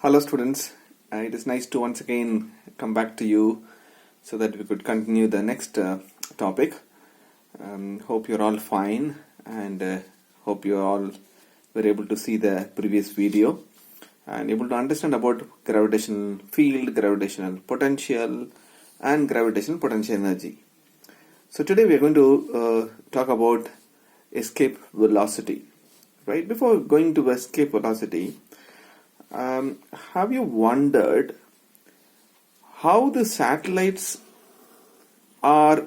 Hello students, it is nice to once again come back to you so that we could continue the next topic. Hope you're all fine and hope you all were able to see the previous video and able to understand about gravitational field, gravitational potential and gravitational potential energy. So today we are going to talk about escape velocity. Right? Before going to escape velocity, have you wondered how the satellites are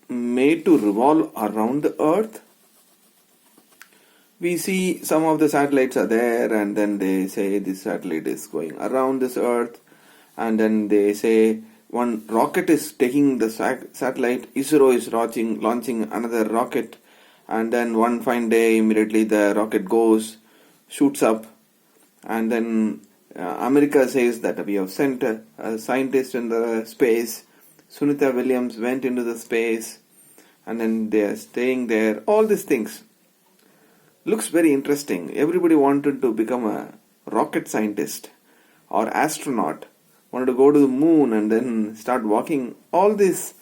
made to revolve around the Earth? We see some of the satellites are there and then they say this satellite is going around this Earth, and then they say one rocket is taking the satellite, ISRO is launching another rocket, and then one fine day immediately the rocket goes, shoots up, and then America says that we have sent a scientist in the space. Sunita Williams went into the space and then they are staying there. All these things looks very interesting. Everybody wanted to become a rocket scientist or astronaut, wanted to go to the moon and then start walking. All these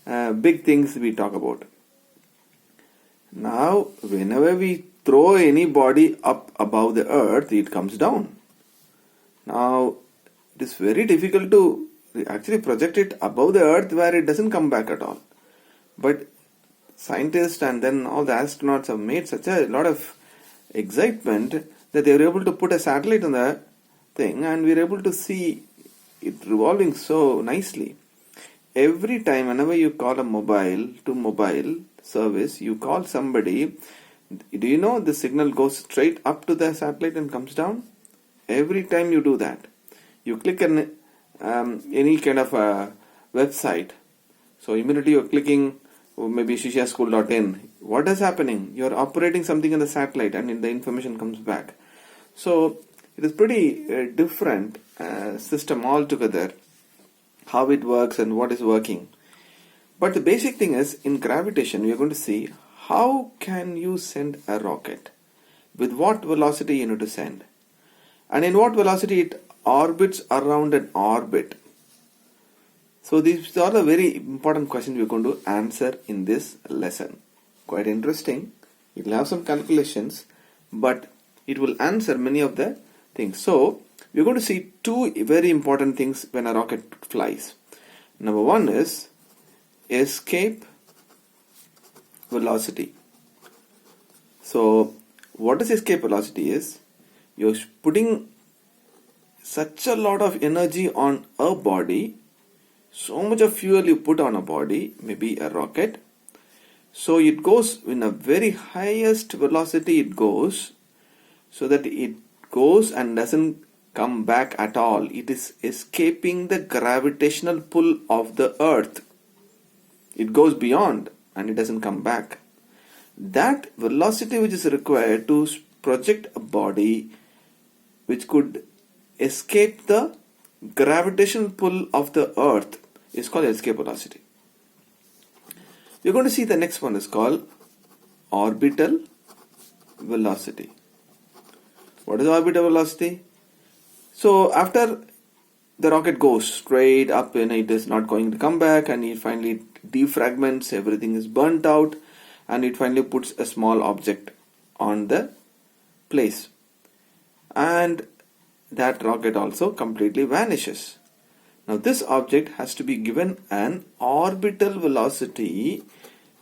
big things we talk about. Now, whenever we throw any body up above the Earth, it comes down. Now, it is very difficult to actually project it above the Earth where it doesn't come back at all. But scientists and then all the astronauts have made such a lot of excitement that they were able to put a satellite on the thing and we were able to see it revolving so nicely. Every time, whenever you call a mobile to mobile service, you call somebody, do you know the signal goes straight up to the satellite and comes down? Every time you do that, you click on any kind of a website. So immediately you're clicking maybe shishaschool.in. What is happening? You're operating something in the satellite and the information comes back. So it is pretty different system altogether, how it works and what is working. But the basic thing is, in gravitation, we are going to see how can you send a rocket? With what velocity you need to send? And in what velocity it orbits around an orbit? So these are the very important questions we are going to answer in this lesson. Quite interesting. It will have some calculations, but it will answer many of the things. So we are going to see two very important things when a rocket flies. Number one is escape velocity. So what is escape velocity is, you're putting such a lot of energy on a body, so much of fuel you put on a body, maybe a rocket, so it goes in a very highest velocity it goes, so that it goes and doesn't come back at all. It is escaping the gravitational pull of the Earth. It goes beyond and it doesn't come back. That velocity which is required to project a body which could escape the gravitational pull of the Earth is called escape velocity. We're going to see the next one is called orbital velocity. What is orbital velocity? So after the rocket goes straight up and it is not going to come back, and it finally defragments, everything is burnt out, and it finally puts a small object on the place, and that rocket also completely vanishes. Now this object has to be given an orbital velocity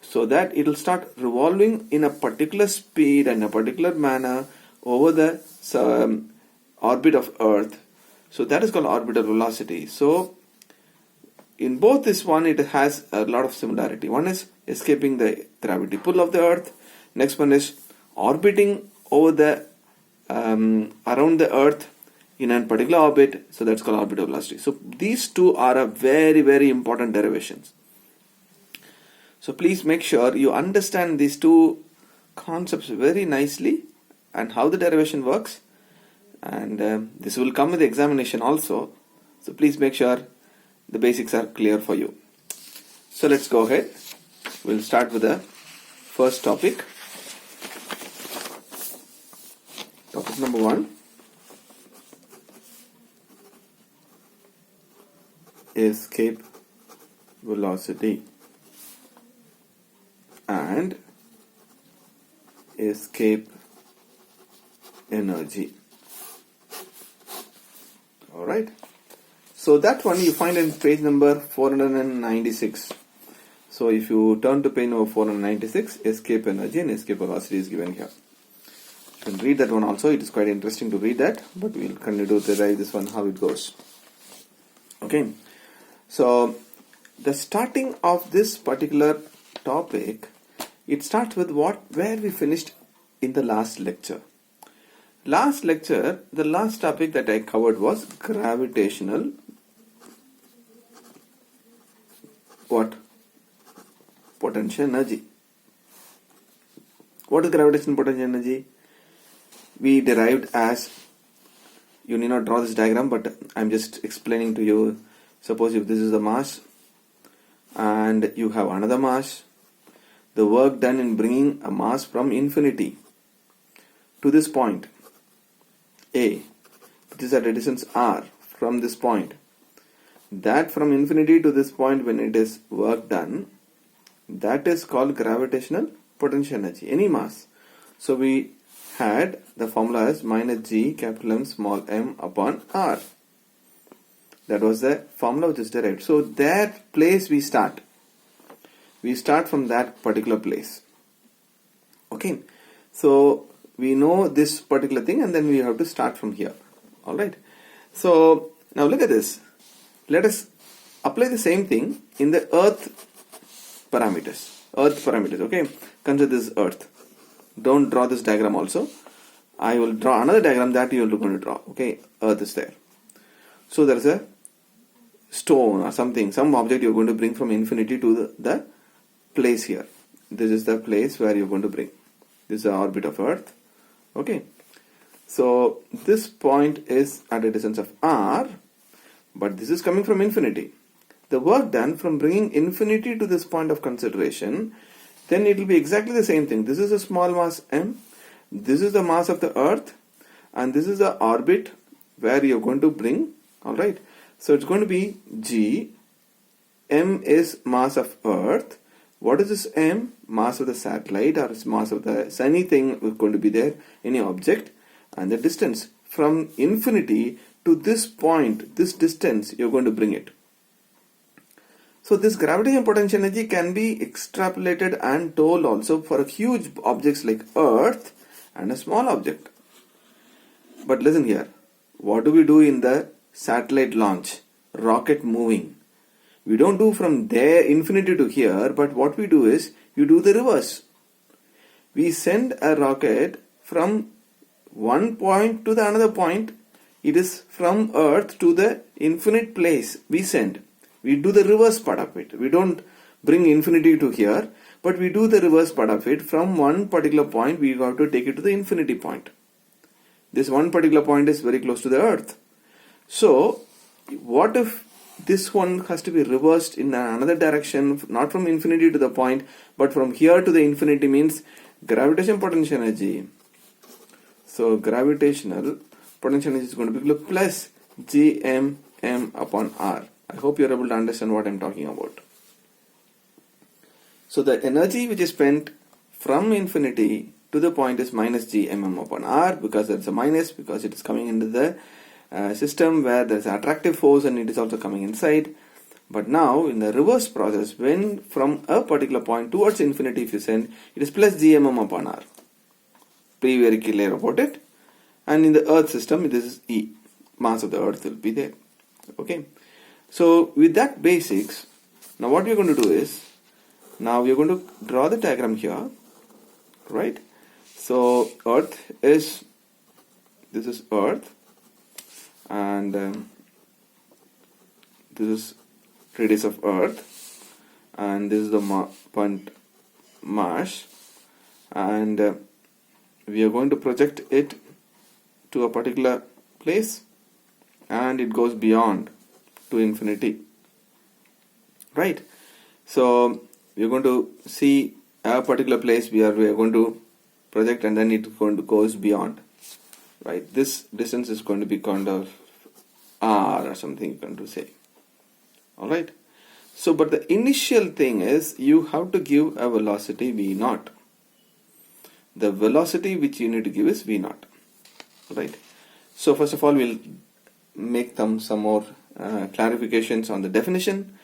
so that it will start revolving in a particular speed and a particular manner over the orbit of Earth. So that is called orbital velocity. So in both this one, it has a lot of similarity. One is escaping the gravity pull of the Earth. Next one is orbiting over the around the Earth in a particular orbit. So that's called orbital velocity. So these two are a very, very important derivations. So please make sure you understand these two concepts very nicely and how the derivation works. And this will come with the examination also. So please make sure the basics are clear for you. So let's go ahead. We'll start with the first topic. Topic number one. escape velocity and escape energy. Alright, so that one you find in page number 496. So if you turn to page number 496, escape energy and escape velocity is given here. You can read that one also. It is quite interesting to read that, but we will continue to derive this one, how it goes. Okay, so the starting of this particular topic, it starts with where we finished in the last lecture. Last lecture, the last topic that I covered was gravitational potential energy. What is gravitational potential energy? We derived as, you need not draw this diagram, but I'm just explaining to you. Suppose if this is the mass and you have another mass, the work done in bringing a mass from infinity to this point A, which is at a distance r from this point, that from infinity to this point, when it is work done, that is called gravitational potential energy, any mass. So we had the formula as minus g capital M small m upon r. That was the formula which is derived. So that place we start. We start from that particular place. Okay. So we know this particular thing and then we have to start from here. Alright. So now look at this. Let us apply the same thing in the earth parameters. Earth parameters. Okay. Consider this earth. Don't draw this diagram also. I will draw another diagram that you are going to draw. Okay. Earth is there. So there is a stone or something, some object you are going to bring from infinity to the place here. This is the place where you are going to bring. This is the orbit of Earth. Okay. So this point is at a distance of r, but this is coming from infinity. The work done from bringing infinity to this point of consideration, then it will be exactly the same thing. This is a small mass m, this is the mass of the Earth, and this is the orbit where you are going to bring. Alright. So it's going to be g, m is mass of Earth. What is this m? Mass of the satellite or mass of the anything is going to be there, any object, and the distance from infinity to this point, this distance, you're going to bring it. So this gravitational potential energy can be extrapolated and told also for huge objects like Earth and a small object. But listen here, what do we do in the satellite launch, rocket moving? We don't do from there infinity to here, but what we do is you do the reverse. We send a rocket from one point to the another point. It is from Earth to the infinite place we send. We do the reverse part of it. We don't bring infinity to here, but we do the reverse part of it. From one particular point, we have to take it to the infinity point. This one particular point is very close to the Earth. So, what if this one has to be reversed in another direction, not from infinity to the point, but from here to the infinity, means gravitational potential energy. So, gravitational potential energy is going to be equal to plus gm m upon r. I hope you are able to understand what I am talking about. So, the energy which is spent from infinity to the point is minus gmm upon r, because there is a minus, because it is coming into the system where there is an attractive force and it is also coming inside. But now in the reverse process, when from a particular point towards infinity if you send, it is plus gmm upon r. Be very clear about it. And in the Earth system, this is E. Mass of the Earth will be there. Okay. So with that basics, now what we are going to do is, now we are going to draw the diagram here. Right. So Earth is, this is Earth. And this is radius of Earth, and this is the point Mars, and we are going to project it to a particular place, and it goes beyond to infinity. Right? So we are going to see a particular place we are going to project, and then it goes beyond. Right? This distance is going to be called r or something you can to say. Alright. So, but the initial thing is you have to give a velocity v naught. The velocity which you need to give is v naught. Right. So, first of all, we'll make some more clarifications on the definition.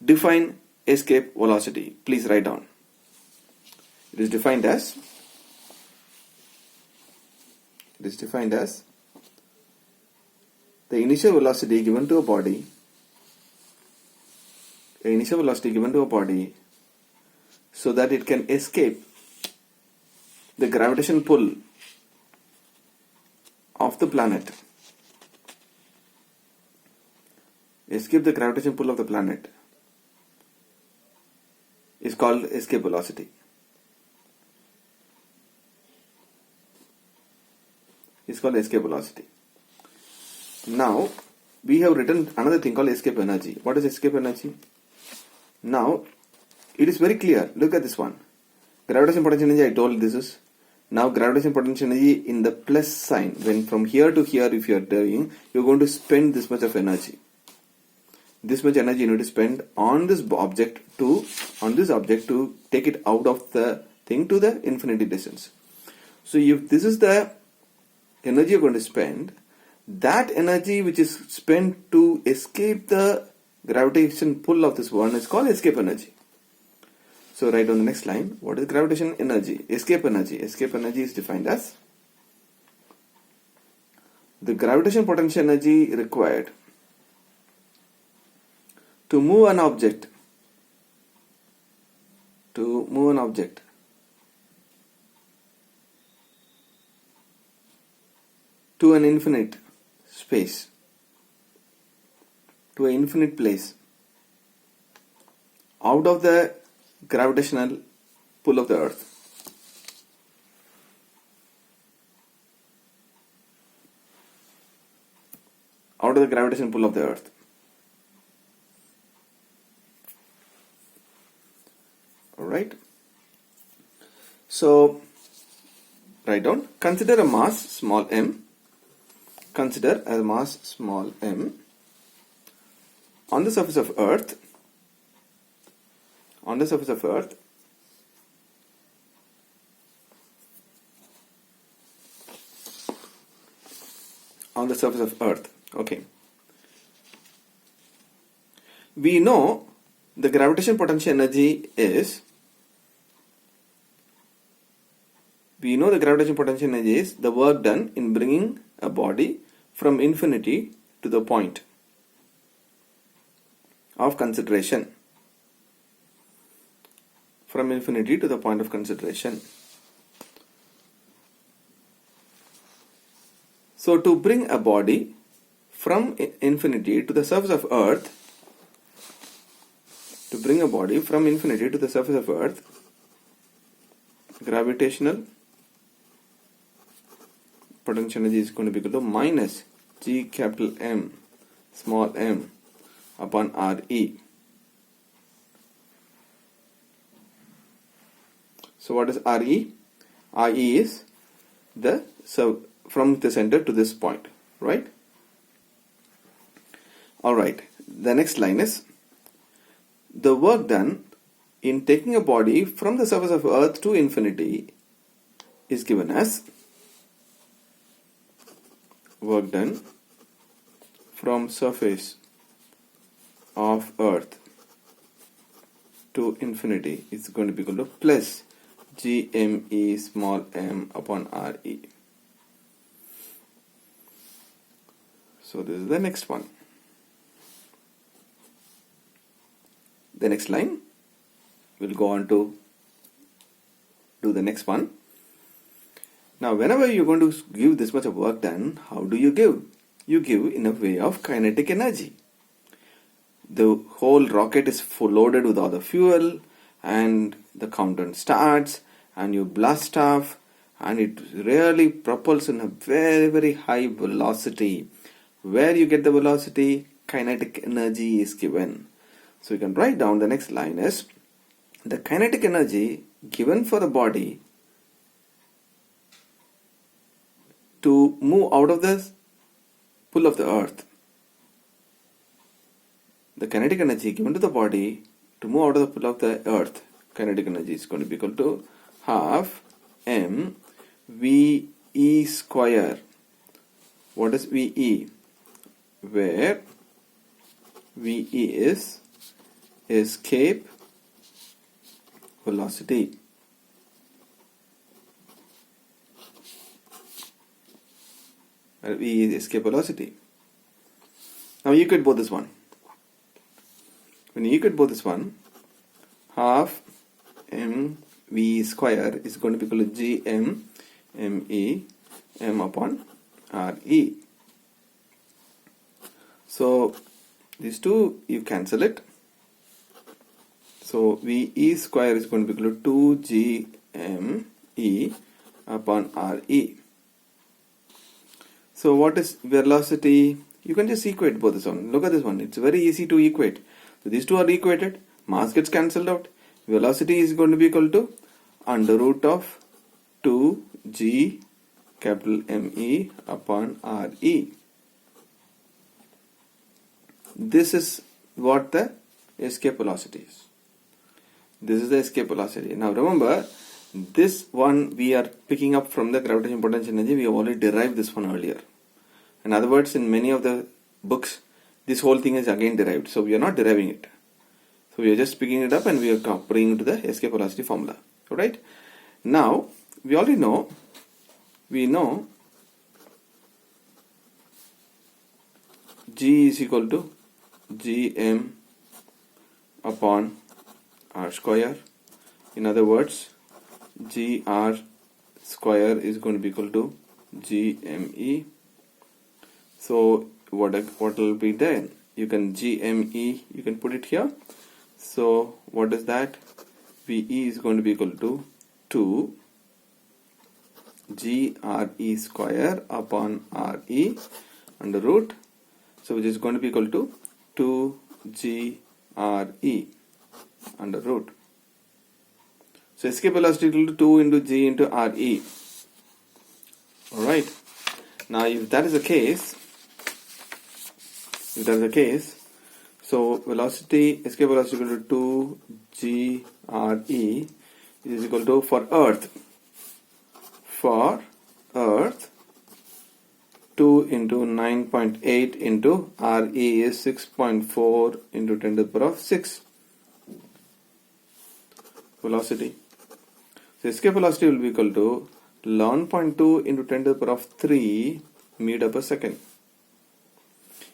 Define escape velocity. Please write down. It is defined as the initial velocity given to a body so that it can escape the gravitational pull of the planet. Escape the gravitational pull of the planet is called escape velocity. It's called escape velocity. Now, we have written another thing called escape energy. What is escape energy? Now, it is very clear. Look at this one. Gravitational potential energy, I told this is. Now, gravitational potential energy in the plus sign. When from here to here, if you are doing, you're going to spend this much of energy. This much energy you need to spend on this object to take it out of the thing to the infinity distance. So, if this is the energy you're going to spend, that energy which is spent to escape the gravitation pull of this one is called escape energy. So write on the next line, what is gravitation energy? Escape energy. Escape energy is defined as the gravitational potential energy required to move an object to an infinite space, to an infinite place, out of the gravitational pull of the earth. Out of the gravitational pull of the earth. Alright. So, write down, consider a mass small m. Consider a mass small m on the surface of earth. On the surface of earth, okay. We know the gravitational potential energy is the work done in bringing a body from infinity to the point of consideration. From infinity to the point of consideration. So to bring a body from infinity to the surface of earth, gravitational potential energy is going to be equal to minus G capital M small m upon Re. So what is Re? Re is from the center to this point, right? Alright, the next line is the work done in taking a body from the surface of earth to infinity is given as work done from surface of earth to infinity is going to be equal to plus Gme small m upon Re. So this is the next one. The next line, we'll go on to do the next one. Now whenever you're going to give this much of work done, how do you give? You give in a way of kinetic energy. The whole rocket is full loaded with all the fuel and the countdown starts and you blast off and it really propels in a very very high velocity. Where you get the velocity, kinetic energy is given. So you can write down the next line is the kinetic energy given for a body to move out of the pull of the earth. the kinetic energy given to the body to move out of the pull of the earth, kinetic energy is going to be equal to half mve square. What is ve? Where ve is escape velocity. V is escape velocity. Now you equate both this one. When you equate both this one, half mv square is going to be equal to gm me m upon re. So these two you cancel it. So ve square is going to be equal to 2gme upon re. So what is velocity? You can just equate both this one. Look at this one. It's very easy to equate. So these two are equated. Mass gets cancelled out. Velocity is going to be equal to under root of 2g capital Me upon Re. This is what the escape velocity is. This is the escape velocity. Now remember, this one we are picking up from the gravitational potential energy. We have already derived this one earlier. In other words, in many of the books, this whole thing is again derived. So we are not deriving it. So we are just picking it up and we are bringing it to the escape velocity formula. Alright? Now, we already know, G is equal to Gm upon R square. In other words, Gr square is going to be equal to Gme. So what will be then? You can Gme, you can put it here. So what is that? Ve is going to be equal to 2 Gre square upon Re under root. So which is going to be equal to 2 Gre under root. So escape velocity equal to 2 into G into Re. Alright. Now if that is the case, so velocity, escape velocity equal to 2 Gre is equal to, for Earth, 2 into 9.8 into Re is 6.4 into 10 to the power of 6 velocity. So escape velocity will be equal to 11.2 into 10 to the power of 3 meter per second.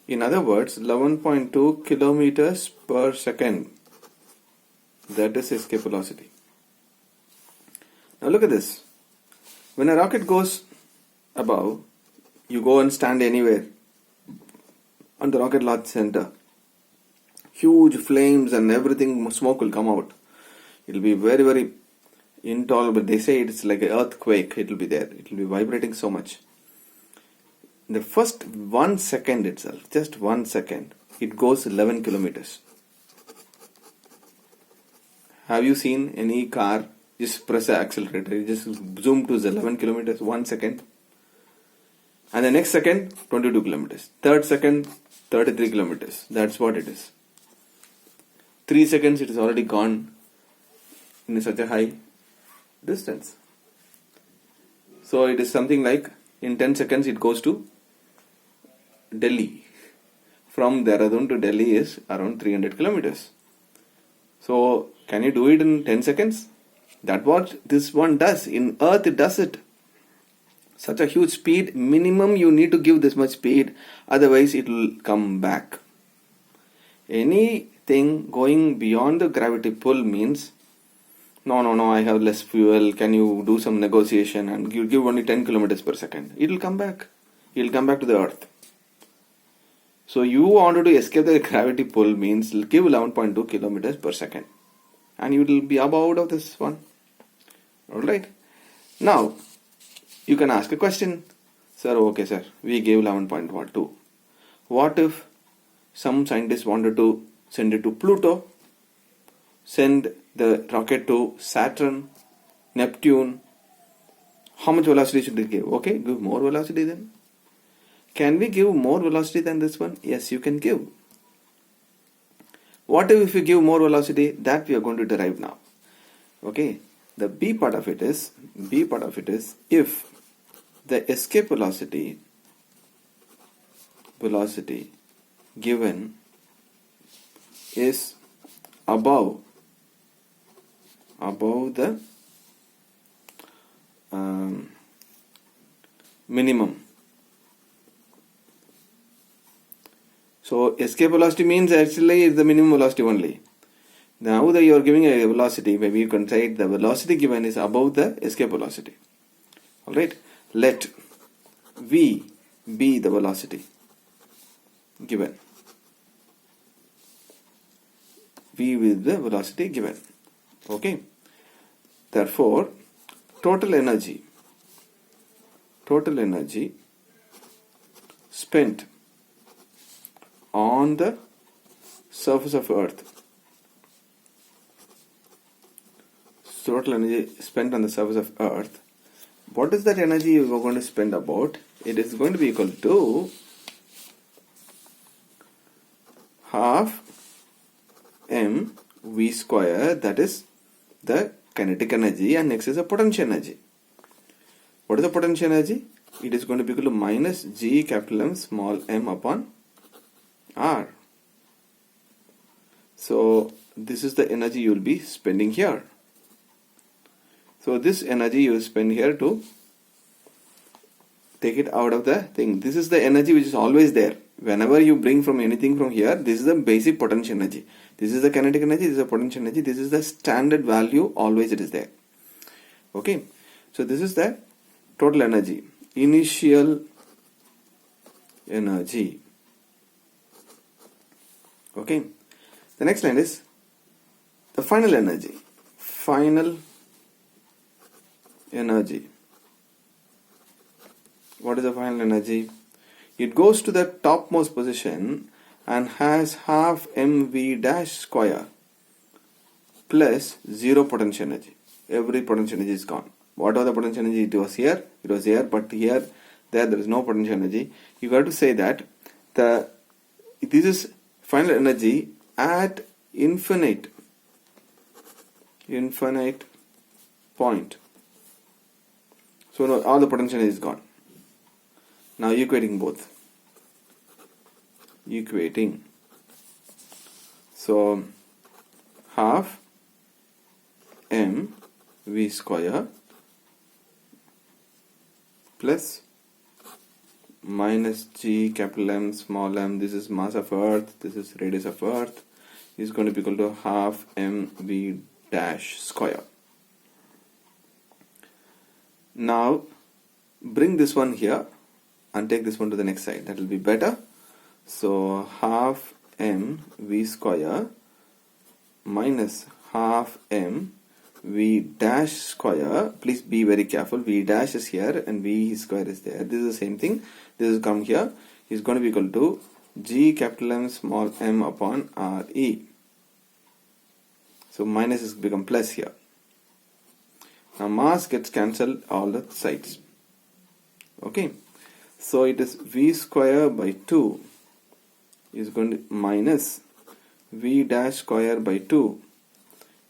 In other words, 11.2 kilometers per second. That is escape velocity. Now look at this. When a rocket goes above, you go and stand anywhere on the rocket launch center. Huge flames and everything, smoke will come out. It will be very, very intolerable. They say it's like an earthquake. It will be there. It will be vibrating so much. In the first 1 second itself, just 1 second, it goes 11 kilometers. Have you seen any car just press the accelerator? It just zoom to 11 kilometers, 1 second. And the next second, 22 kilometers. Third second, 33 kilometers. That's what it is. 3 seconds, it is already gone in such a high distance. So it is something like in 10 seconds it goes to Delhi. From Dehradun to Delhi is around 300 kilometers. So can you do it in 10 seconds? That's what this one does. In Earth it does it. Such a huge speed, minimum you need to give this much speed, otherwise it will come back. Anything going beyond the gravity pull means, no, I have less fuel, can you do some negotiation and give only 10 kilometers per second. It will come back. It will come back to the Earth. So you wanted to escape the gravity pull means give 11.2 kilometers per second. And you will be above of this one. Alright. Now, you can ask a question. Sir, okay sir, we gave 11.12. What if some scientists wanted to send it to Pluto, send the rocket to Saturn, Neptune? How much velocity should we give? Okay, give more velocity then. Can we give more velocity than this one? Yes, you can give. What if you give more velocity? That we are going to derive now. Okay, the B part of it is if the escape velocity given is above the minimum. So escape velocity means actually it's the minimum velocity only. Now that you are giving a velocity, maybe you can say the velocity given is above the escape velocity. Alright, let V be the velocity given. V with the velocity given. Okay. Therefore, total energy spent on the surface of Earth. Total energy spent on the surface of Earth. What is that energy you are going to spend about? It is going to be equal to half mv square, that is the kinetic energy, and next is the potential energy. What is the potential energy? It is going to be equal to minus G capital M small m upon R. So this is the energy you will be spending here. So this energy you will spend here to take it out of the thing. This is the energy which is always there. Whenever you bring from anything from here, this is the basic potential energy. This is the kinetic energy, this is the potential energy, this is the standard value, always it is there. Okay. So this is the total energy. Initial energy. Okay. The next line is the final energy. Final energy. What is the final energy? It goes to the topmost position and has half mv dash square plus 0 potential energy. Every potential energy is gone. Whatever the potential energy it was here, but here, there is no potential energy. You got to say that this is final energy at infinite point. So now all the potential energy is gone. Now equating both. So half m v square plus minus G capital M small m, this is mass of Earth, this is radius of Earth, is going to be equal to half m v dash square. Now bring this one here and take this one to the next side. That will be better. So half m v square minus half m v dash square. Please be very careful. V dash is here and v square is there. This is the same thing. This will come here. Is going to be equal to G capital M small m upon Re. So minus has become plus here. Now mass gets cancelled all the sides. Okay. So it is v square by 2 is going to minus v dash square by 2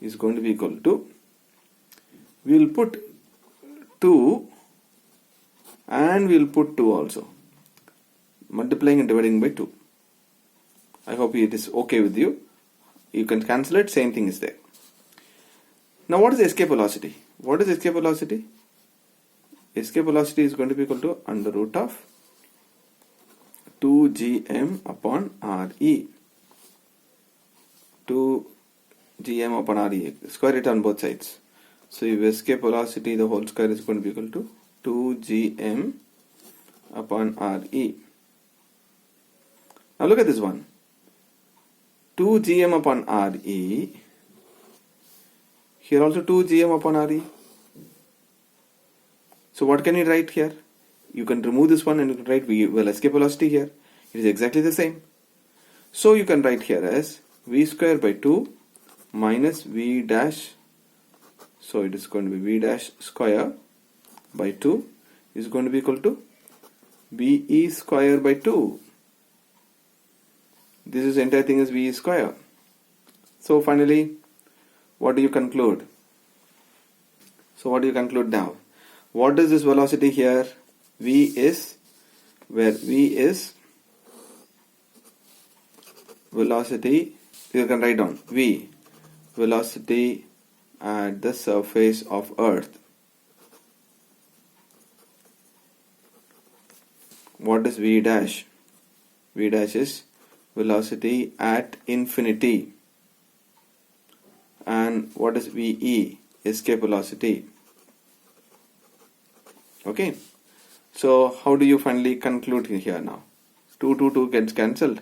is going to be equal to, we will put 2 and we will put 2 also, multiplying and dividing by 2. I hope it is okay with you. You can cancel it, same thing is there. Now what is the escape velocity? What is escape velocity? Escape velocity is going to be equal to under root of 2gm upon Re. 2gm upon Re. Square it on both sides. So if escape velocity the whole square is going to be equal to 2gm upon Re. Now look at this one. 2gm upon Re. Here also 2gm upon Re. So what can you write here? You can remove this one and you can write escape velocity here. It is exactly the same. So you can write here as v square by 2 minus v dash. So it is going to be v dash square by 2 is going to be equal to ve square by 2. This is entire thing is ve square. So finally, what do you conclude? So what do you conclude now? What is this velocity here? V is, where V is velocity, you can write down V, velocity at the surface of Earth. What is V dash? V dash is velocity at infinity. And what is VE? Escape velocity. Okay. So how do you finally conclude here now? 2 gets cancelled.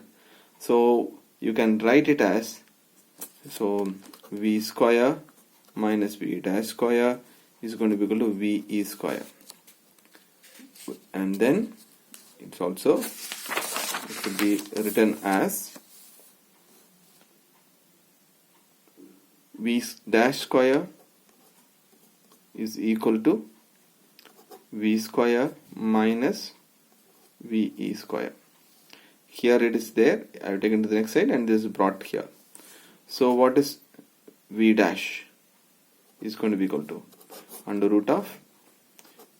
So you can write it as, so V square minus V dash square is going to be equal to VE square. And then it's also, it could be written as V dash square is equal to V square minus VE square. Here it is there, I have taken to the next side and this is brought here. So what is V dash is going to be equal to under root of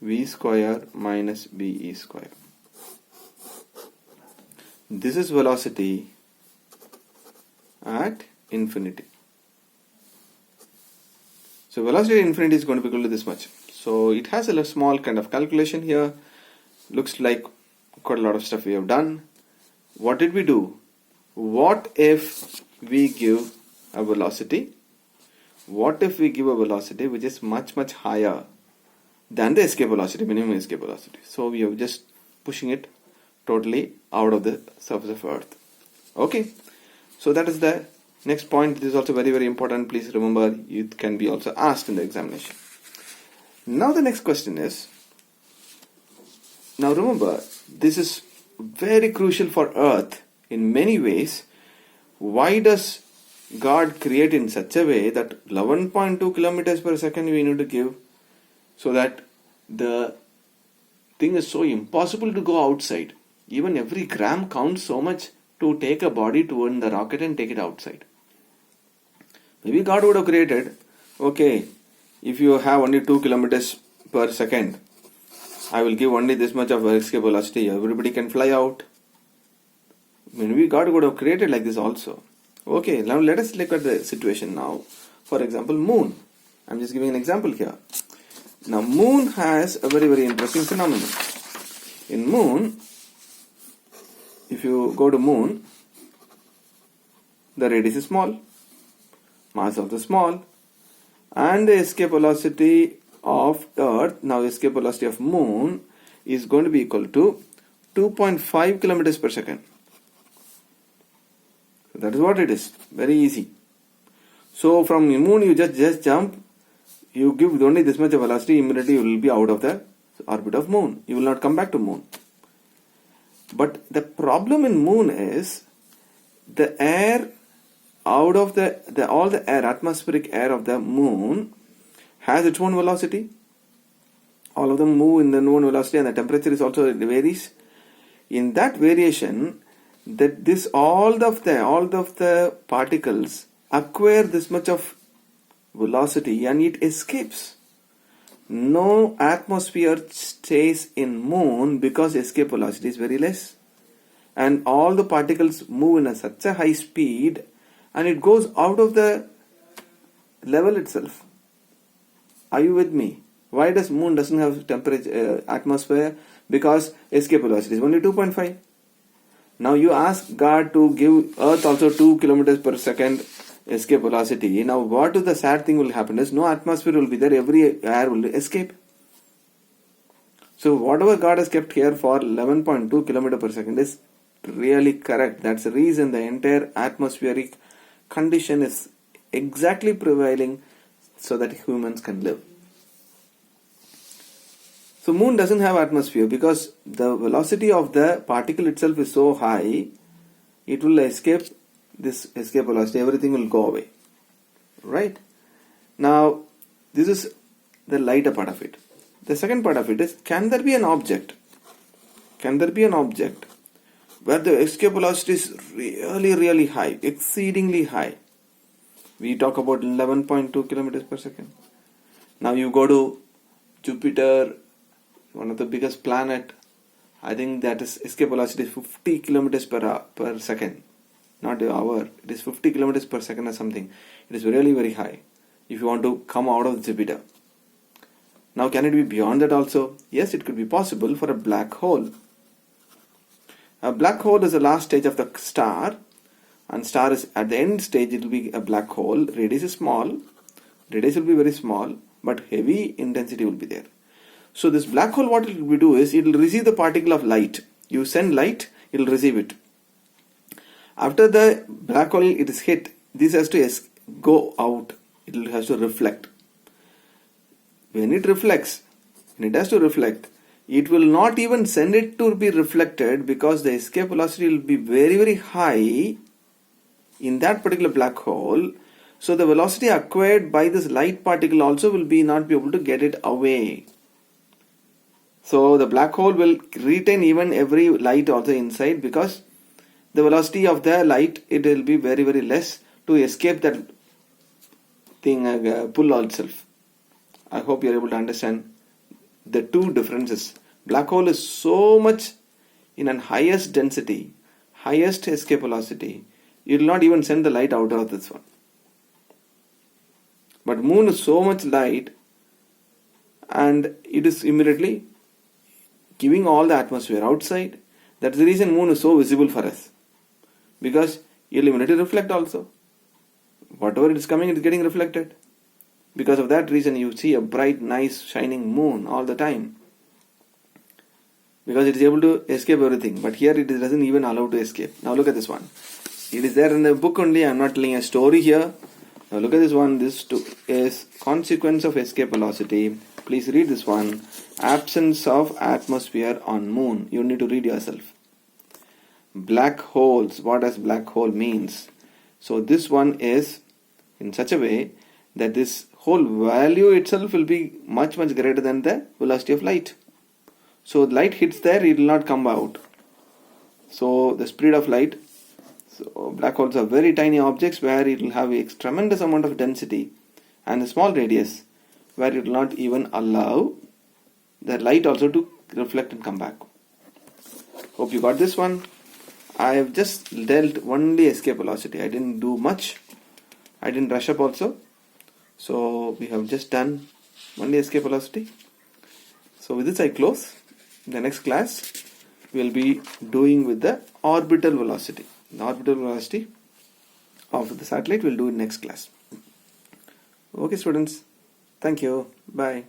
V square minus VE square. This is velocity at infinity. So velocity at infinity is going to be equal to this much. So it has a small kind of calculation here. Looks like quite a lot of stuff we have done. What did we do? What if we give a velocity? What if we give a velocity which is much higher than the escape velocity, minimum escape velocity? So we are just pushing it totally out of the surface of Earth. Okay, so that is the next point. This is also very important. Please remember, it can be also asked in the examination. Now the next question is, now remember, this is very crucial for Earth in many ways. Why does God create in such a way that 11.2 kilometers per second we need to give, so that the thing is so impossible to go outside? Even every gram counts so much to take a body to in the rocket and take it outside. Maybe God would have created, okay, if you have only 2 kilometers per second, I will give only this much of escape velocity, everybody can fly out. Maybe God would have created like this also. Okay, now let us look at the situation now. For example, moon. I'm just giving an example here. Now moon has a very interesting phenomenon. In moon, if you go to moon, the radius is small, mass also small, and the escape velocity of Earth, now escape velocity of moon is going to be equal to 2.5 kilometers per second. So that is what it is. Very easy. So from the moon you just jump, you give only this much of velocity, immediately you will be out of the orbit of moon. You will not come back to moon. But the problem in moon is the air out of all the air, atmospheric air of the moon has its own velocity. All of them move in their own velocity, and the temperature is also varies. In that variation, that this all of the particles acquire this much of velocity and it escapes. No atmosphere stays in moon because escape velocity is very less, and all the particles move in such a high speed and it goes out of the level itself. Are you with me? Why does moon doesn't have temperature atmosphere? Because escape velocity is only 2.5. Now you ask God to give Earth also 2 kilometers per second escape velocity. Now what is the sad thing will happen is no atmosphere will be there, every air will escape. So whatever God has kept here for 11.2 kilometers per second is really correct. That's the reason the entire atmospheric condition is exactly prevailing so that humans can live. So moon doesn't have atmosphere because the velocity of the particle itself is so high, it will escape this escape velocity, everything will go away. Right? Now, this is the lighter part of it. The second part of it is, can there be an object? Can there be an object where the escape velocity is really high, exceedingly high, We talk about 11.2 kilometers per second. Now you go to Jupiter, one of the biggest planet. I think that is escape velocity is 50 kilometers per second, not an hour. It is 50 kilometers per second or something. It is really very high if you want to come out of Jupiter. Now can it be beyond that also? Yes, it could be possible for a black hole. A black hole is the last stage of the star, and star is at the end stage. It will be a black hole. Radius is small. Radius will be very small, but heavy intensity will be there. So this black hole, what it will do is, it will receive the particle of light. You send light, it will receive it. After the black hole it is hit, this has to go out. It has to reflect. When it reflects, when it has to reflect, it will not even send it to be reflected, because the escape velocity will be very, very high in that particular black hole. So the velocity acquired by this light particle also will not be able to get it away. So the black hole will retain even every light also inside, because the velocity of the light, it will be very, very less to escape that thing, pull itself. I hope you are able to understand the two differences. Black hole is so much in an highest density, highest escape velocity, it will not even send the light out of this one. But moon is so much light, and it is immediately giving all the atmosphere outside. That's the reason moon is so visible for us, because it will immediately reflect also. Whatever it is coming, it is getting reflected. Because of that reason, you see a bright, nice, shining moon all the time, because it is able to escape everything. But here it doesn't even allow to escape. Now look at this one. It is there in the book only. I am not telling a story here. Now look at this one. This is consequence of escape velocity. Please read this one. Absence of atmosphere on moon. You need to read yourself. Black holes. What does black hole means? So this one is in such a way that this whole value itself will be much, much greater than the velocity of light. So light hits there, it will not come out. So the speed of light. So black holes are very tiny objects where it will have a tremendous amount of density and a small radius, where it will not even allow the light also to reflect and come back. Hope you got this one. I have just dealt only escape velocity. I didn't do much. I didn't rush up also. So we have just done only escape velocity. So with this I close. In the next class we will be doing with the orbital velocity. The orbital velocity of the satellite we will do in next class. Okay students. Thank you. Bye.